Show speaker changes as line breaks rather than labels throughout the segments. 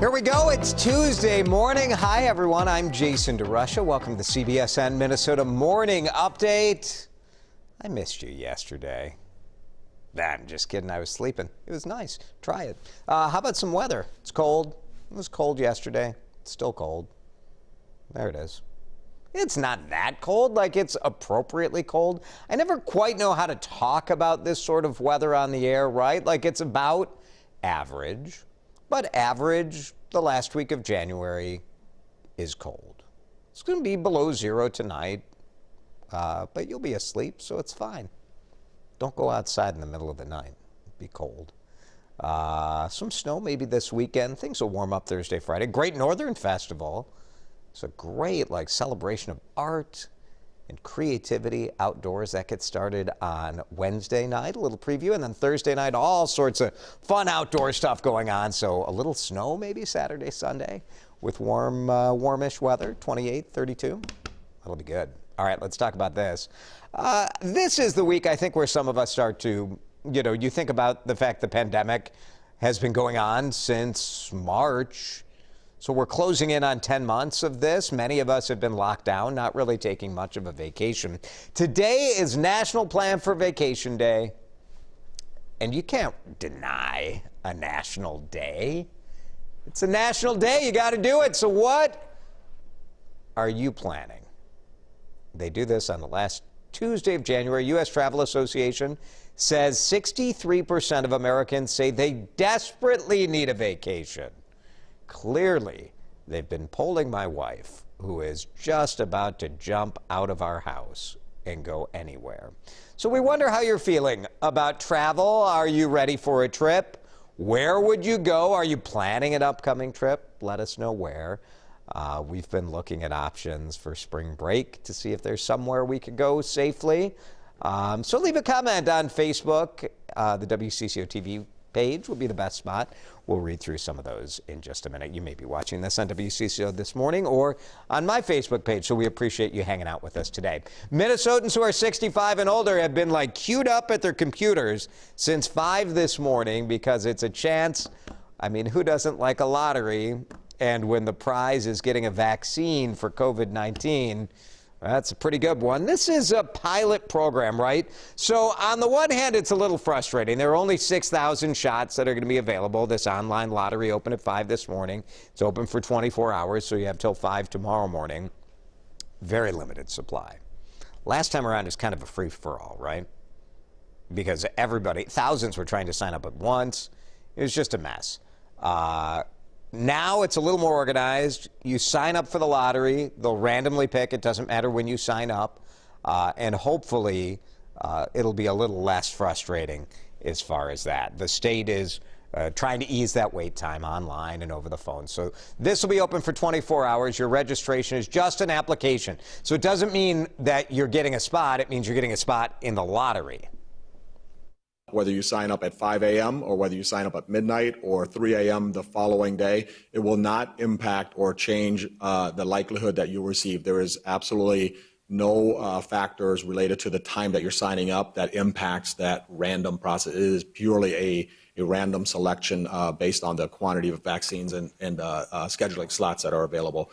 Here we go. It's Tuesday morning. Hi, everyone. I'm Jason DeRusha. Welcome to the CBSN Minnesota Morning Update. I missed you yesterday. I'm just kidding. I was sleeping. It was nice. Try it. How about some weather? It's cold. It was cold yesterday. It's still cold. There it is. It's not that cold, like it's appropriately cold. I never quite know how to talk about this sort of weather on the air, right? Like it's about average. But average, the last week of January, is cold. It's going to be below zero tonight, but you'll be asleep, so it's fine. Don't go outside in the middle of the night. It'll be cold. Some snow maybe this weekend. Things will warm up Thursday, Friday. Great Northern Festival. It's a great celebration of art and creativity outdoors. That gets started on Wednesday night, a little preview, and then Thursday night, all sorts of fun outdoor stuff going on. So a little snow maybe Saturday, Sunday with warmish weather, 28, 32. That'll be good. All right, let's talk about this. This is the week, I think, where some of us start to, you think about the fact the pandemic has been going on since March. So we're closing in on 10 months of this. Many of us have been locked down, not really taking much of a vacation. Today is National Plan for Vacation Day. And you can't deny a national day. It's a national day. You got to do it. So what are you planning? They do this on the last Tuesday of January. U.S. Travel Association says 63% of Americans say they desperately need a vacation. Clearly, they've been polling my wife, who is just about to jump out of our house and go anywhere. So we wonder how you're feeling about travel. Are you ready for a trip? Where would you go? Are you planning an upcoming trip? Let us know where. We've been looking at options for spring break to see if there's somewhere we could go safely. So leave a comment on Facebook. The WCCO TV page will be the best spot. We'll read through some of those in just a minute. You may be watching this on WCCO this morning or on my Facebook page, so we appreciate you hanging out with us today. Minnesotans who are 65 and older have been queued up at their computers since 5 this morning because it's a chance. I mean, who doesn't like a lottery? And when the prize is getting a vaccine for COVID-19, that's a pretty good one. This is a pilot program, right? So on the one hand, it's a little frustrating. There are only 6,000 shots that are going to be available. This online lottery opened at 5 this morning. It's open for 24 hours, so you have till 5 tomorrow morning. Very limited supply. Last time around, it's kind of a free-for-all, right? Because thousands were trying to sign up at once. It was just a mess. Now it's a little more organized. You sign up for the lottery. They'll randomly pick. It doesn't matter when you sign up. And hopefully it'll be a little less frustrating as far as that. The state is trying to ease that wait time online and over the phone. So this will be open for 24 hours. Your registration is just an application. So it doesn't mean that you're getting a spot. It means you're getting a spot in the lottery.
Whether you sign up at 5 a.m. or whether you sign up at midnight or 3 a.m. the following day, it will not impact or change the likelihood that you'll receive. There is absolutely no factors related to the time that you're signing up that impacts that random process. It is purely a random selection based on the quantity of vaccines and scheduling slots that are available.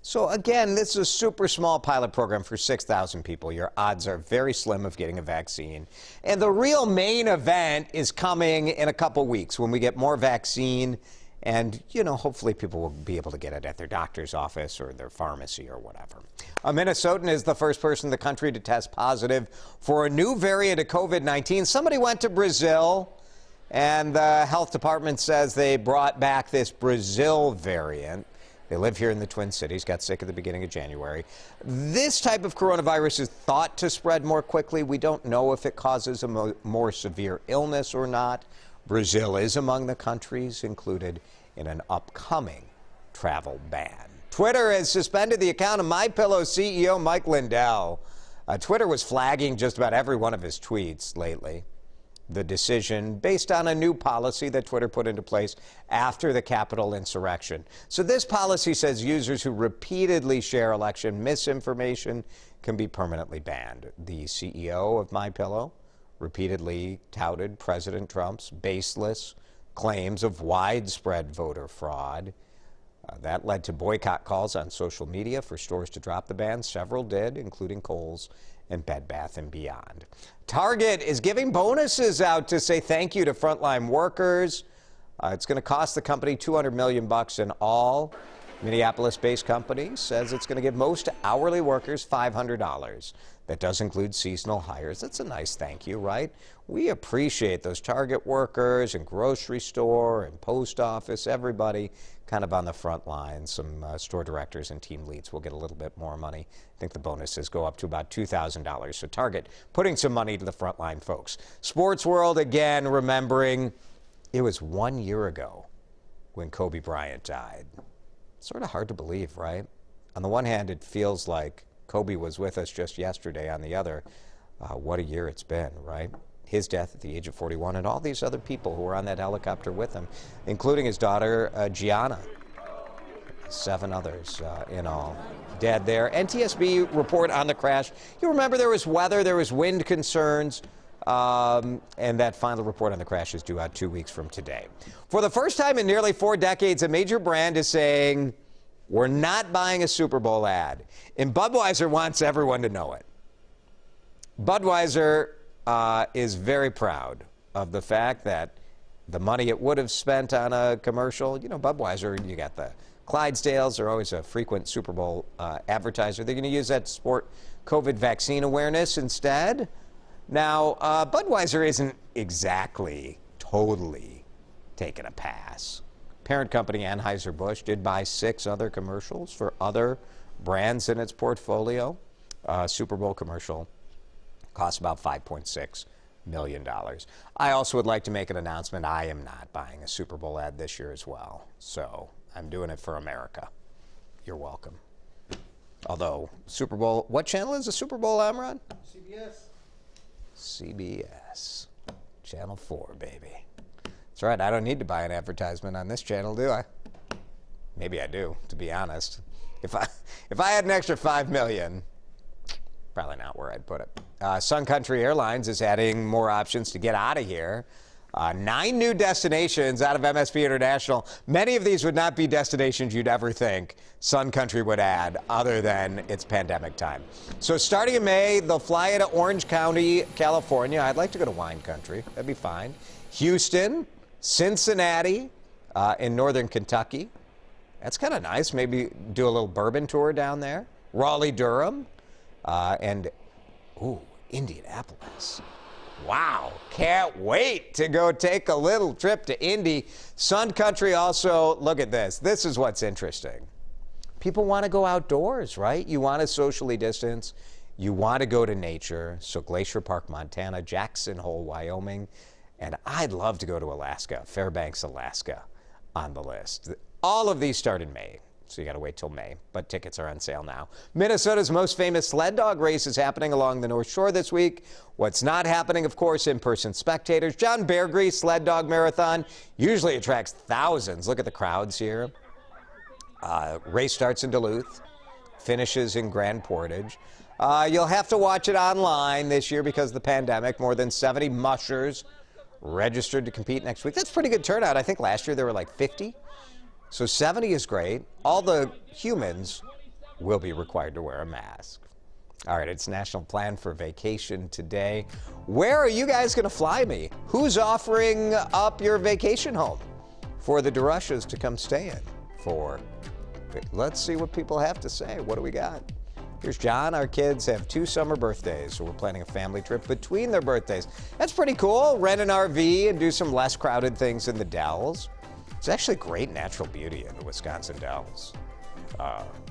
So again, this is a super small pilot program for 6,000 people. Your odds are very slim of getting a vaccine. And the real main event is coming in a couple weeks when we get more vaccine. And, hopefully people will be able to get it at their doctor's office or their pharmacy or whatever. A Minnesotan is the first person in the country to test positive for a new variant of COVID-19. Somebody went to Brazil, and the health department says they brought back this Brazil variant. They live here in the Twin Cities, got sick at the beginning of January. This type of coronavirus is thought to spread more quickly. We don't know if it causes a more severe illness or not. Brazil is among the countries included in an upcoming travel ban. Twitter has suspended the account of MyPillow CEO Mike Lindell. Twitter was flagging just about every one of his tweets lately. The decision based on a new policy that Twitter put into place after the Capitol insurrection. So this policy says users who repeatedly share election misinformation can be permanently banned. The CEO of MyPillow repeatedly touted President Trump's baseless, claims of widespread voter fraud. That led to boycott calls on social media for stores to drop the ban. Several did, including Kohl's and Bed Bath & Beyond. Target is giving bonuses out to say thank you to frontline workers. It's going to cost the company $200 million in all. Minneapolis-based company says it's going to give most hourly workers $500. That does include seasonal hires. That's a nice thank you, right? We appreciate those Target workers and grocery store and post office, everybody kind of on the front line. Some store directors and team leads will get a little bit more money. I think the bonuses go up to about $2,000. So Target putting some money to the frontline folks. Sports world, again, remembering it was 1 year ago when Kobe Bryant died. Sort of hard to believe, right? On the one hand, it feels like Kobe was with us just yesterday. On the other, what a year it's been, right? His death at the age of 41 and all these other people who were on that helicopter with him, including his daughter, Gianna. 7 others in all dead there. NTSB report on the crash. You remember there was weather, there was wind concerns. And that final report on the crash is due out 2 weeks from today. For the first time in nearly 4 decades, a major brand is saying, we're not buying a Super Bowl ad. And Budweiser wants everyone to know it. Budweiser is very proud of the fact that the money it would have spent on a commercial, you know, Budweiser, you got the Clydesdales, are always a frequent Super Bowl advertiser. They're going to use that to support COVID vaccine awareness instead. Now, Budweiser isn't exactly totally taking a pass. Parent company Anheuser-Busch did buy 6 other commercials for other brands in its portfolio. Super Bowl commercial cost about $5.6 million. I also would like to make an announcement. I am not buying a Super Bowl ad this year as well. So I'm doing it for America. You're welcome. Although, Super Bowl, what channel is the Super Bowl, Amron? CBS. Channel 4, baby. That's right, I don't need to buy an advertisement on this channel, do I? Maybe I do, to be honest. If I had an extra $5 million, probably not where I'd put it. Sun Country Airlines is adding more options to get out of here. 9 new destinations out of MSP International. Many of these would not be destinations you'd ever think Sun Country would add other than it's pandemic time. So starting in May, they'll fly into Orange County, California. I'd like to go to wine country. That'd be fine. Houston, Cincinnati, in northern Kentucky. That's kind of nice. Maybe do a little bourbon tour down there. Raleigh, Durham, and Indianapolis. Wow, can't wait to go take a little trip to Indy. Sun Country also, look at this. This is what's interesting. People want to go outdoors, right? You want to socially distance. You want to go to nature. So Glacier Park, Montana, Jackson Hole, Wyoming. And I'd love to go to Alaska, Fairbanks, Alaska on the list. All of these start in May. So you got to wait till May, but tickets are on sale now. Minnesota's most famous sled dog race is happening along the North Shore this week. What's not happening, of course, in-person spectators. John Bear Grease Sled Dog Marathon usually attracts thousands. Look at the crowds here. Race starts in Duluth, finishes in Grand Portage. You'll have to watch it online this year because of the pandemic. More than 70 mushers registered to compete next week. That's pretty good turnout. I think last year there were like 50. So 70 is great. All the humans will be required to wear a mask. All right, it's National Plan for Vacation today. Where are you guys going to fly me? Who's offering up your vacation home for the DeRushas to come stay in for? Let's see what people have to say. What do we got? Here's John. Our kids have 2 summer birthdays, so we're planning a family trip between their birthdays. That's pretty cool. Rent an RV and do some less crowded things in the Dells. It's actually great natural beauty in the Wisconsin Dells.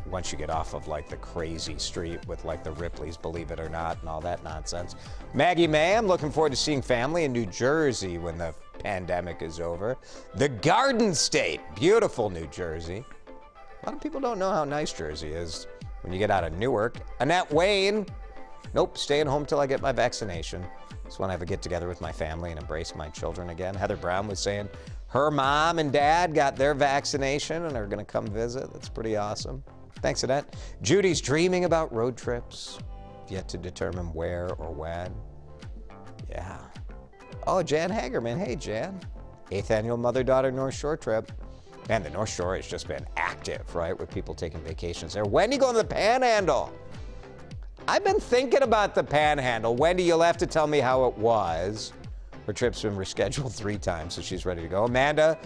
Once you get off of like the crazy street with like the Ripley's Believe It or Not and all that nonsense. Maggie May, I'm looking forward to seeing family in New Jersey when the pandemic is over. The Garden State, beautiful New Jersey. A lot of people don't know how nice Jersey is when you get out of Newark. Annette Wayne, nope, staying home till I get my vaccination. Just want to have a get together with my family and embrace my children again. Heather Brown was saying her mom and dad got their vaccination and are going to come visit. That's pretty awesome. Thanks, Annette. Judy's dreaming about road trips. Yet to determine where or when. Yeah. Oh, Jan Hagerman. Hey, Jan. 8th annual Mother-Daughter North Shore trip. Man, the North Shore has just been active, right, with people taking vacations there. Wendy going to the Panhandle. I've been thinking about the Panhandle. Wendy, you'll have to tell me how it was. Her trip's been rescheduled 3 times, so she's ready to go. Amanda,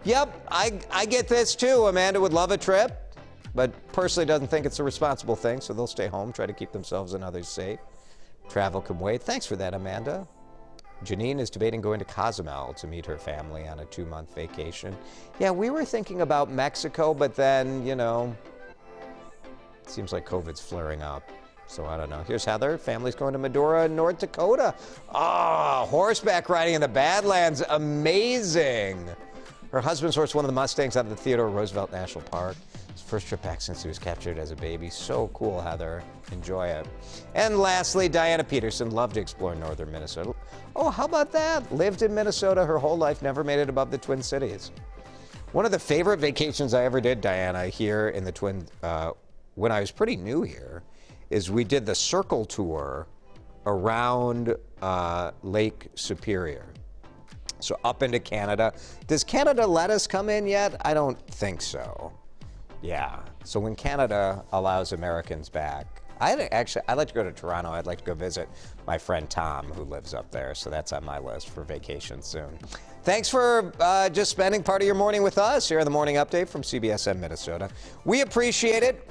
yep, I get this too. Amanda would love a trip, but personally doesn't think it's a responsible thing, so they'll stay home, try to keep themselves and others safe. Travel can wait. Thanks for that, Amanda. Janine is debating going to Cozumel to meet her family on a 2-month vacation. Yeah, we were thinking about Mexico, but then, you know, it seems like COVID's flaring up. So I don't know. Here's Heather. Family's going to Medora, North Dakota. Ah, horseback riding in the Badlands. Amazing. Her husband's horse won the Mustangs out of the Theodore Roosevelt National Park. His first trip back since he was captured as a baby. So cool, Heather. Enjoy it. And lastly, Diana Peterson loved to explore northern Minnesota. Oh, how about that? Lived in Minnesota her whole life, never made it above the Twin Cities. One of the favorite vacations I ever did, Diana, here in the Twin, when I was pretty new here, is we did the circle tour around Lake Superior. So up into Canada. Does Canada let us come in yet? I don't think so. Yeah. So when Canada allows Americans back, I'd like to go to Toronto. I'd like to go visit my friend Tom, who lives up there. So that's on my list for vacation soon. Thanks for just spending part of your morning with us here in the Morning Update from CBSN Minnesota. We appreciate it.